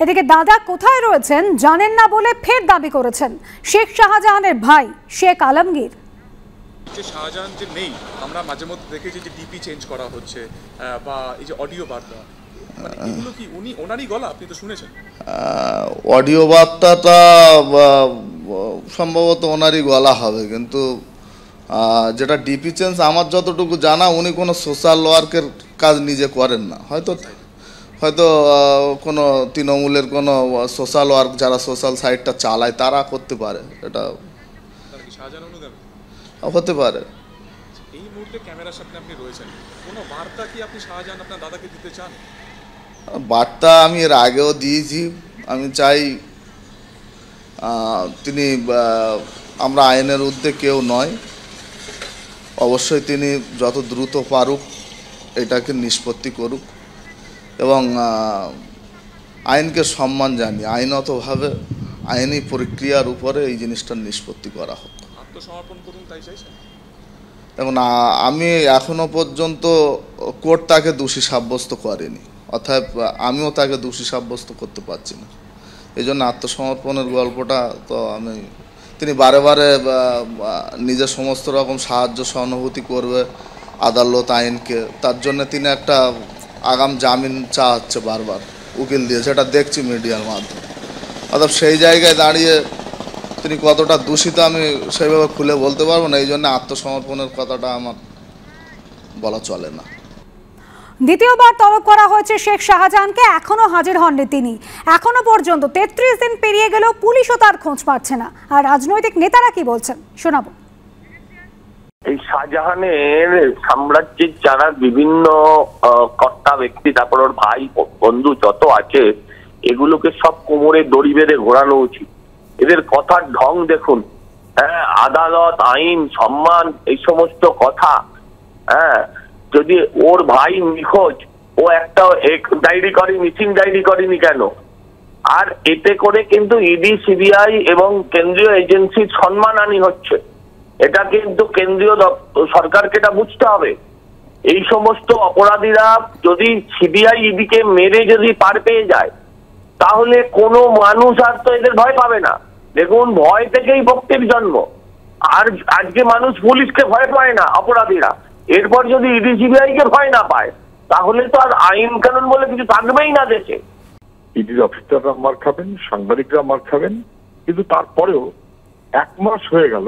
এদিকে দাদা কোথায় রয়েছেন জানেন না বলে ফের দাবি করেছেন শেখ শাহজাহানের ভাই শেখ আলমগীর। শাহজাহান যে নেই, আমরা মাঝে মধ্যে দেখেছি যে ডিপি চেঞ্জ করা হচ্ছে বা এই যে অডিও বার্তা, মানে এগুলো কি উনি ওনারই গলা? আপনি তো শুনেছেন অডিও বার্তাটা সম্ভবত ওনারই গলা হবে, কিন্তু যেটা ডিপি চেঞ্জ আমার যতটুকু জানা উনি কোনো সোশ্যাল ওয়ার্কের কাজ নিজে করেন না। হয়তো কোনো তৃণমূলের কোনো সোশ্যাল ওয়ার্ক যারা সোশ্যাল সাইটটা চালায় তারা করতে পারে, এটা হতে পারে। এই মুহূর্তে ক্যামেরার সামনে আপনি রয়েছেন, কোনো বার্তা কি আপনি শাহজাহান আপনার দাদাকে দিতে চান? বার্তা আমি এর আগেও দিয়েছি। আমি চাই তিনি, আমরা আইনের ঊর্ধ্বে কেউ নয়, অবশ্যই তিনি যত দ্রুত পারুক এটাকে নিষ্পত্তি করুক এবং আইনকে সম্মান জানিয়ে আইনতভাবে আইনি প্রক্রিয়ার উপরে এই জিনিসটার নিষ্পত্তি করা হোক। আত্মসমর্পণ করুন তাই চাইছেন? দেখুন, আমি এখনো পর্যন্ত কোর্ট তাকে দোষী সাব্যস্ত করেনি, অর্থাৎ আমিও তাকে দোষী সাব্যস্ত করতে পারছি না। এই জন্য আত্মসমর্পণের গল্পটা তো তিনি বারে বারে নিজের সমস্ত রকম সাহায্য সহানুভূতি করবে আদালত আইনকে, তার জন্য তিনি একটা আগাম জামিন চাচ্ছে বারবার উকিল দিয়ে, সেটা দেখছি মিডিয়ার মাধ্যমে। অর্থাৎ সেই জায়গায় দাঁড়িয়ে তিনি কতটা দূষিত আমি সেইভাবে খুলে বলতে পারবো না, এই জন্য আত্মসমর্পণের কথাটা আমার বলা চলে না। দ্বিতীয়বার তলব করা হয়েছে শেখ শাহজাহানকে, এখনো হাজির হননি তিনি। এখনো পর্যন্ত 33 দিন পেরিয়ে গেলেও পুলিশও তার খোঁজ পাচ্ছে না। আর রাজনৈতিক নেতারা কি বলছেন শোনাবো। এই শাহজাহানের সাম্রাজ্যের যারা বিভিন্ন কর্তা ব্যক্তি, তারপর ওর ভাই বন্ধু যত আছে, এগুলোকে সব কোমরে দড়ি বেঁধে ঘোরানো উচিত। এদের কথার ঢং দেখুন, হ্যাঁ, আদালত আইন সম্মান এই সমস্ত কথা। হ্যাঁ, যদি ওর ভাই নিখোঁজ, ও একটা ডায়েরি করে, মিসিং ডায়েরি করেনি কেন? আর এতে করে কিন্তু ইডি সিবিআই এবং কেন্দ্রীয় এজেন্সির সম্মানহানি হচ্ছে। এটা কিন্তু কেন্দ্রীয় সরকারকে এটা বুঝতে হবে। এই সমস্ত অপরাধীরা যদি সিবিআই ইডিকে মেরে যদি পার পেয়ে যায়, তাহলে কোনো মানুষ আর তো এদের ভয় পাবে না। দেখুন, ভয় থেকেই ভক্তির জন্ম। আর আজকে মানুষ পুলিশকে ভয় পায় না, অপরাধীরা। এরপর যদি ইডি সিবিআই কে ভয় না পায়, তাহলে তো আর আইন কানুন বলে কিছু থাকবেই না দেশে। ইডির অফিসাররা মার খাবেন, সাংবাদিকরা মার খাবেন, কিন্তু তারপরেও 1 মাস হয়ে গেল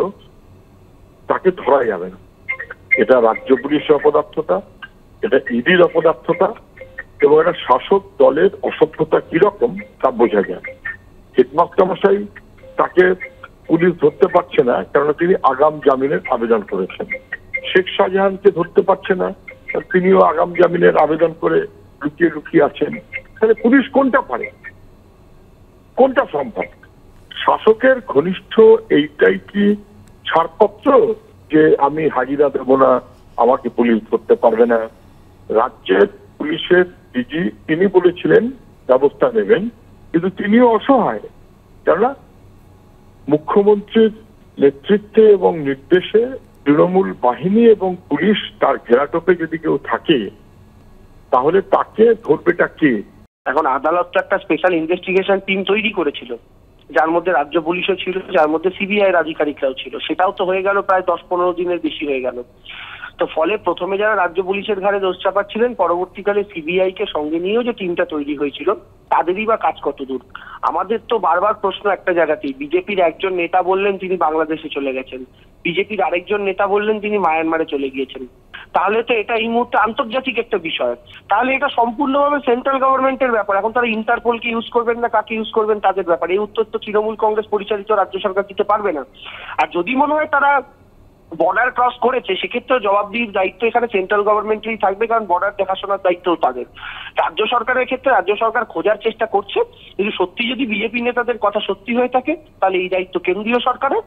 তাকে ধরা যাবে না। এটা রাজ্য পুলিশের অপদার্থতা, এটা ইডির অপদার্থতা এবং এটা শাসক দলের অসভ্যতা কিরকম তা বোঝা যায়। হেডমাস্টার মশাই তাকে পুলিশ ধরতে পারছে না, কারণ তিনি আগাম জামিনের আবেদন করেছেন। শেখ শাহজাহানকে ধরতে পারছে না, তিনিও আগাম জামিনের আবেদন করে লুকিয়ে লুকিয়ে আছেন। তাহলে পুলিশ কোনটা পারে, কোনটা সম্ভব? শাসকের ঘনিষ্ঠ এইটাই কি ছাড়পত্র যে আমি হাজিরা দেব না, আমাকে পুলিশ ধরতে পারবে না? রাজ্যের পুলিশের ডিজি তিনি বলেছিলেন ব্যবস্থা নেবেন, কিন্তু তিনিও অসহায়। কেননা মুখ্যমন্ত্রীর নেতৃত্বে এবং নির্দেশে তৃণমূল বাহিনী এবং পুলিশ তার ঘেরাটোপে যদি কেউ থাকে, তাহলে তাকে ধরবেটা কে? এখন আদালত তো একটা স্পেশাল ইনভেস্টিগেশন টিম তৈরি করেছিল, যার মধ্যে রাজ্য পুলিশও ছিল, যার মধ্যে সিবিআই এর আধিকারিকরাও ছিল। সেটাও তো হয়ে গেল প্রায় 10-15 দিনের বেশি হয়ে গেল। তো ফলে প্রথমে যারা রাজ্য পুলিশের ঘাড়ে দোষ চাপাচ্ছিলেন, পরবর্তীকালে সিবিআই কে সঙ্গে নিয়েও যে টিমটা তৈরি হয়েছিল, তাদেরই বা কাজ কত দূর? আমাদের তো বারবার প্রশ্ন একটা জায়গাতেই, বিজেপির একজন নেতা বললেন তিনি বাংলাদেশে চলে গেছেন, বিজেপির আরেকজন নেতা বললেন তিনি মায়ানমারে চলে গিয়েছেন। তাহলে তো এটা এই মুহূর্তে আন্তর্জাতিক একটা বিষয়। তাহলে এটা সম্পূর্ণভাবে সেন্ট্রাল গভর্নমেন্টের ব্যাপার। এখন তারা ইন্টারপোলকে ইউজ করবেন না কাকে ইউজ করবেন তাদের ব্যাপার। এই উত্তর তো তৃণমূল কংগ্রেস পরিচালিত রাজ্য সরকার দিতে পারবে না। আর যদি মনে হয় তারা বর্ডার ক্রস করেছে, সেক্ষেত্রে জবাবদিহির দায়িত্ব এখানে সেন্ট্রাল গভর্নমেন্টেরই থাকবে, কারণ বর্ডার দেখাশোনার দায়িত্ব তাদের। রাজ্য সরকারের ক্ষেত্রে রাজ্য সরকার খোঁজার চেষ্টা করছে, কিন্তু সত্যি যদি বিজেপি নেতাদের কথা সত্যি হয়ে থাকে, তাহলে এই দায়িত্ব কেন্দ্রীয় সরকারের।